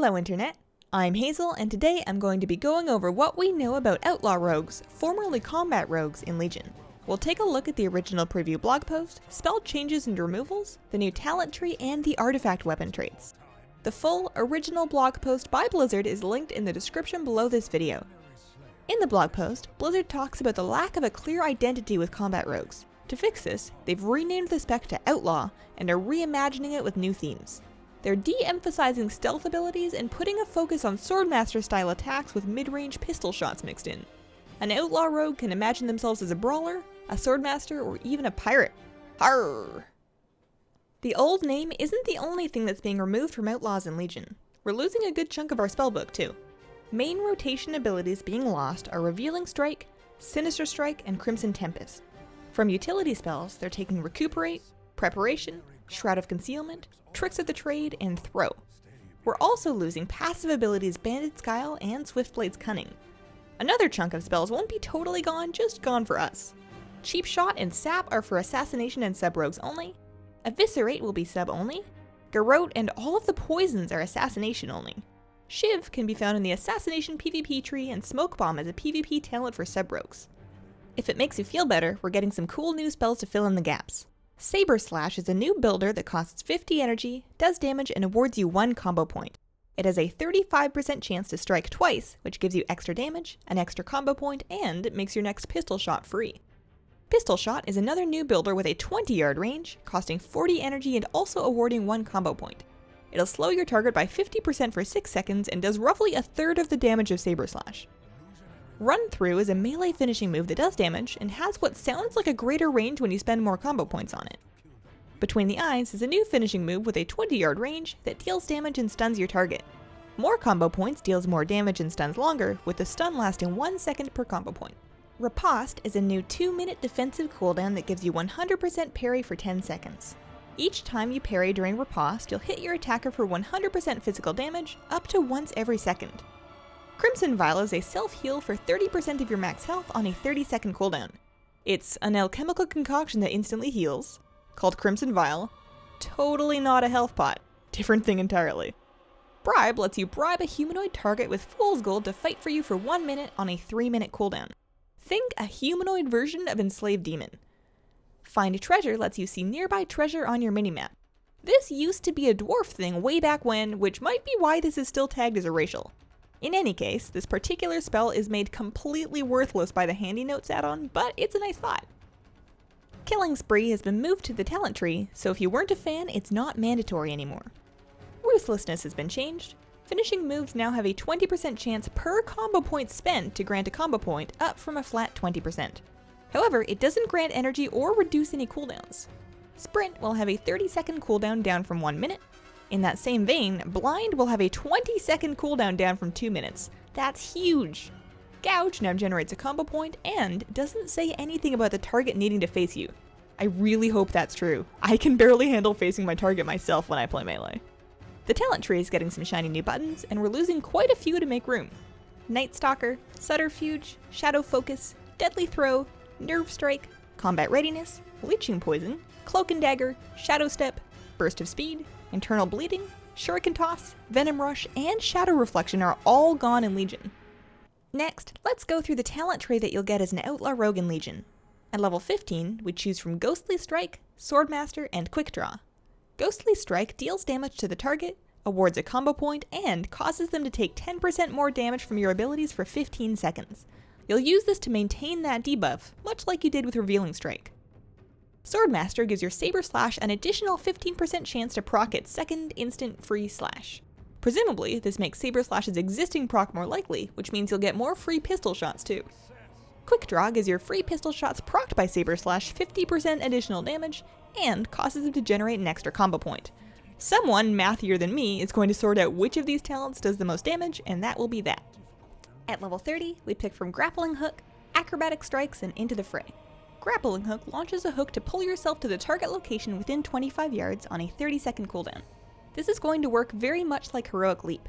Hello Internet, I'm Hazel and today I'm going to be going over what we know about Outlaw Rogues, formerly Combat Rogues in Legion. We'll take a look at the original preview blog post, spell changes and removals, the new talent tree, and the artifact weapon traits. The full, original blog post by Blizzard is linked in the description below this video. In the blog post, Blizzard talks about the lack of a clear identity with Combat Rogues. To fix this, they've renamed the spec to Outlaw and are reimagining it with new themes. They're de-emphasizing stealth abilities and putting a focus on swordmaster style attacks with mid-range pistol shots mixed in. An Outlaw Rogue can imagine themselves as a brawler, a swordmaster, or even a pirate. Arrgh! The old name isn't the only thing that's being removed from Outlaws in Legion. We're losing a good chunk of our spellbook too. Main rotation abilities being lost are Revealing Strike, Sinister Strike, and Crimson Tempest. From utility spells, they're taking Recuperate, Preparation, Shroud of Concealment, Tricks of the Trade, and Throw. We're also losing passive abilities Bandit's Guile and Swiftblade's Cunning. Another chunk of spells won't be totally gone, just gone for us. Cheap Shot and Sap are for Assassination and Sub-Rogues only. Eviscerate will be Sub only. Garrote and all of the poisons are Assassination only. Shiv can be found in the Assassination PvP tree, and Smoke Bomb is a PvP talent for Sub-Rogues. If it makes you feel better, we're getting some cool new spells to fill in the gaps. Saber Slash is a new builder that costs 50 energy, does damage, and awards you 1 combo point. It has a 35% chance to strike twice, which gives you extra damage, an extra combo point, and it makes your next pistol shot free. Pistol Shot is another new builder with a 20-yard range, costing 40 energy and also awarding 1 combo point. It'll slow your target by 50% for 6 seconds and does roughly a third of the damage of Saber Slash. Run Through is a melee finishing move that does damage and has what sounds like a greater range when you spend more combo points on it. Between the Eyes is a new finishing move with a 20-yard range that deals damage and stuns your target. More combo points deals more damage and stuns longer, with the stun lasting 1 second per combo point. Riposte is a new 2-minute defensive cooldown that gives you 100% parry for 10 seconds. Each time you parry during Riposte, you'll hit your attacker for 100% physical damage, up to once every second. Crimson Vial is a self-heal for 30% of your max health on a 30-second cooldown. It's an alchemical concoction that instantly heals, called Crimson Vial. Totally not a health pot. Different thing entirely. Bribe lets you bribe a humanoid target with Fool's Gold to fight for you for 1 minute on a 3-minute cooldown. Think a humanoid version of Enslaved Demon. Find Treasure lets you see nearby treasure on your minimap. This used to be a dwarf thing way back when, which might be why this is still tagged as a racial. In any case, this particular spell is made completely worthless by the Handy Notes add-on, but it's a nice thought. Killing Spree has been moved to the talent tree, so if you weren't a fan, it's not mandatory anymore. Ruthlessness has been changed. Finishing moves now have a 20% chance per combo point spent to grant a combo point, up from a flat 20%. However, it doesn't grant energy or reduce any cooldowns. Sprint will have a 30-second cooldown down from 1 minute. In that same vein, Blind will have a 20-second cooldown down from 2 minutes. That's huge! Gouge now generates a combo point and doesn't say anything about the target needing to face you. I really hope that's true. I can barely handle facing my target myself when I play melee. The talent tree is getting some shiny new buttons, and we're losing quite a few to make room. Night Stalker, Subterfuge, Shadow Focus, Deadly Throw, Nerve Strike, Combat Readiness, Leeching Poison, Cloak and Dagger, Shadow Step, Burst of Speed, Internal Bleeding, Shuriken Toss, Venom Rush, and Shadow Reflection are all gone in Legion. Next, let's go through the talent tree that you'll get as an Outlaw Rogue in Legion. At level 15, we choose from Ghostly Strike, Swordmaster, and Quick Draw. Ghostly Strike deals damage to the target, awards a combo point, and causes them to take 10% more damage from your abilities for 15 seconds. You'll use this to maintain that debuff, much like you did with Revealing Strike. Swordmaster gives your Saber Slash an additional 15% chance to proc its second instant free slash. Presumably, this makes Saber Slash's existing proc more likely, which means you'll get more free pistol shots too. Quick Draw gives your free pistol shots procced by Saber Slash 50% additional damage, and causes them to generate an extra combo point. Someone mathier than me is going to sort out which of these talents does the most damage, and that will be that. At level 30, we pick from Grappling Hook, Acrobatic Strikes, and Into the Fray. Grappling Hook launches a hook to pull yourself to the target location within 25 yards on a 30-second cooldown. This is going to work very much like Heroic Leap.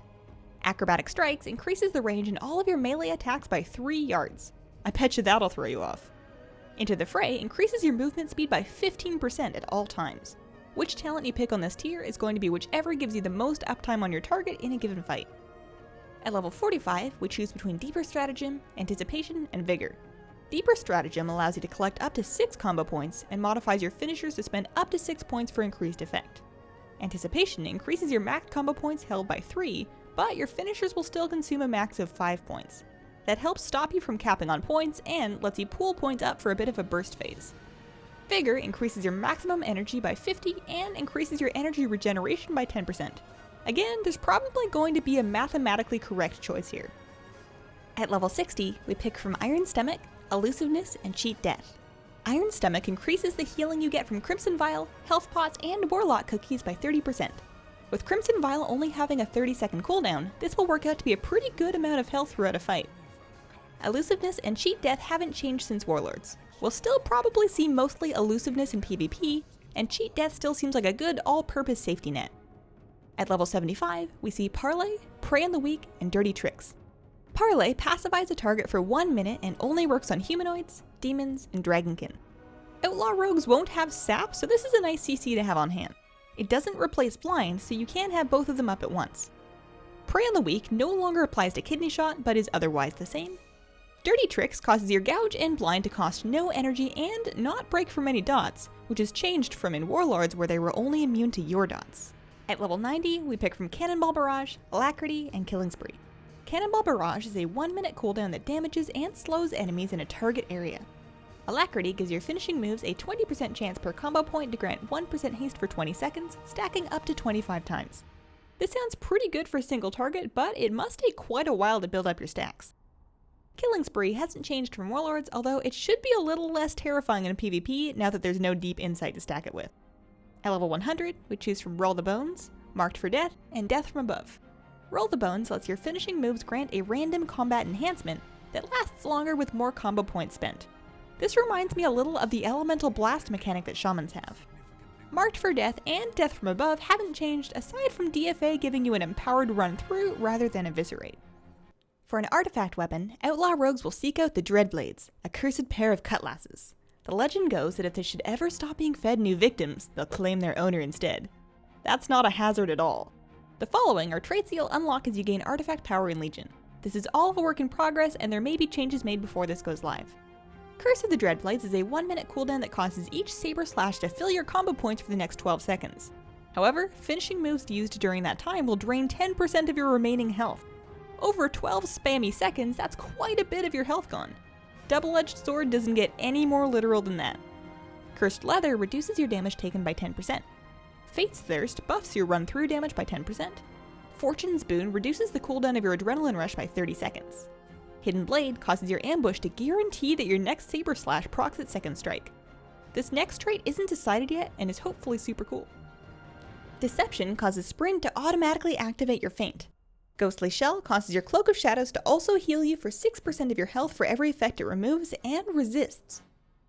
Acrobatic Strikes increases the range in all of your melee attacks by 3 yards. I bet you that'll throw you off. Into the Fray increases your movement speed by 15% at all times. Which talent you pick on this tier is going to be whichever gives you the most uptime on your target in a given fight. At level 45, we choose between Deeper Stratagem, Anticipation, and Vigor. Deeper Stratagem allows you to collect up to 6 combo points and modifies your finishers to spend up to 6 points for increased effect. Anticipation increases your max combo points held by 3, but your finishers will still consume a max of 5 points. That helps stop you from capping on points and lets you pool points up for a bit of a burst phase. Vigor increases your maximum energy by 50 and increases your energy regeneration by 10%. Again, there's probably going to be a mathematically correct choice here. At level 60, we pick from Iron Stomach, Elusiveness, and Cheat Death. Iron Stomach increases the healing you get from Crimson Vial, Health Pots, and Warlock Cookies by 30%. With Crimson Vial only having a 30-second cooldown, this will work out to be a pretty good amount of health throughout a fight. Elusiveness and Cheat Death haven't changed since Warlords. We'll still probably see mostly Elusiveness in PvP, and Cheat Death still seems like a good all-purpose safety net. At level 75, we see Parley, Prey on the Weak, and Dirty Tricks. Parley pacifies a target for 1 minute and only works on humanoids, demons, and dragonkin. Outlaw rogues won't have sap, so this is a nice CC to have on hand. It doesn't replace blind, so you can have both of them up at once. Prey on the Weak no longer applies to kidney shot, but is otherwise the same. Dirty Tricks causes your gouge and blind to cost no energy and not break from any dots, which is changed from in Warlords where they were only immune to your dots. At level 90, we pick from Cannonball Barrage, Alacrity, and Killing Spree. Cannonball Barrage is a 1-minute cooldown that damages and slows enemies in a target area. Alacrity gives your finishing moves a 20% chance per combo point to grant 1% haste for 20 seconds, stacking up to 25 times. This sounds pretty good for a single target, but it must take quite a while to build up your stacks. Killing Spree hasn't changed from Warlords, although it should be a little less terrifying in PvP now that there's no deep insight to stack it with. At level 100, we choose from Roll the Bones, Marked for Death, and Death from Above. Roll the Bones lets your finishing moves grant a random combat enhancement that lasts longer with more combo points spent. This reminds me a little of the elemental blast mechanic that shamans have. Marked for Death and Death from Above haven't changed aside from DFA giving you an empowered run through rather than eviscerate. For an artifact weapon, Outlaw Rogues will seek out the Dreadblades, a cursed pair of cutlasses. The legend goes that if they should ever stop being fed new victims, they'll claim their owner instead. That's not a hazard at all. The following are traits you'll unlock as you gain artifact power in Legion. This is all a work in progress and there may be changes made before this goes live. Curse of the Dreadblades is a 1-minute cooldown that causes each Saber slash to fill your combo points for the next 12 seconds. However, finishing moves used during that time will drain 10% of your remaining health. Over 12 spammy seconds, that's quite a bit of your health gone. Double-edged sword doesn't get any more literal than that. Cursed Leather reduces your damage taken by 10%. Fate's Thirst buffs your run-through damage by 10%. Fortune's Boon reduces the cooldown of your adrenaline rush by 30 seconds. Hidden Blade causes your ambush to guarantee that your next Saber Slash procs at second strike. This next trait isn't decided yet and is hopefully super cool. Deception causes Sprint to automatically activate your feint. Ghostly Shell causes your Cloak of Shadows to also heal you for 6% of your health for every effect it removes and resists.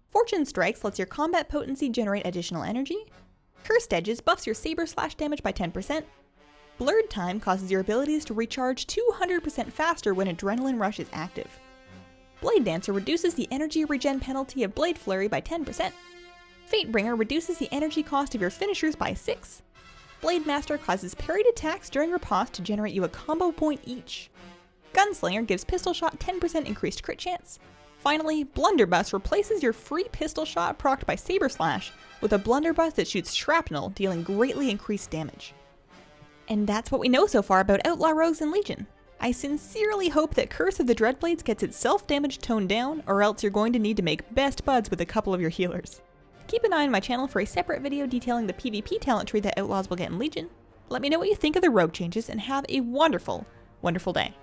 Fortune Strikes lets your combat potency generate additional energy. Cursed Edges buffs your Saber Slash damage by 10%. Blurred Time causes your abilities to recharge 200% faster when Adrenaline Rush is active. Blade Dancer reduces the energy regen penalty of Blade Flurry by 10%. Fatebringer reduces the energy cost of your finishers by 6%. Blade Master causes parried attacks during riposte to generate you a combo point each. Gunslinger gives pistol shot 10% increased crit chance. Finally, Blunderbuss replaces your free pistol shot procced by Saber Slash with a blunderbuss that shoots shrapnel, dealing greatly increased damage. And that's what we know so far about Outlaw Rogues and Legion. I sincerely hope that Curse of the Dreadblades gets its self-damage toned down, or else you're going to need to make best buds with a couple of your healers. Keep an eye on my channel for a separate video detailing the PvP talent tree that Outlaws will get in Legion. Let me know what you think of the rogue changes and have a wonderful, wonderful day.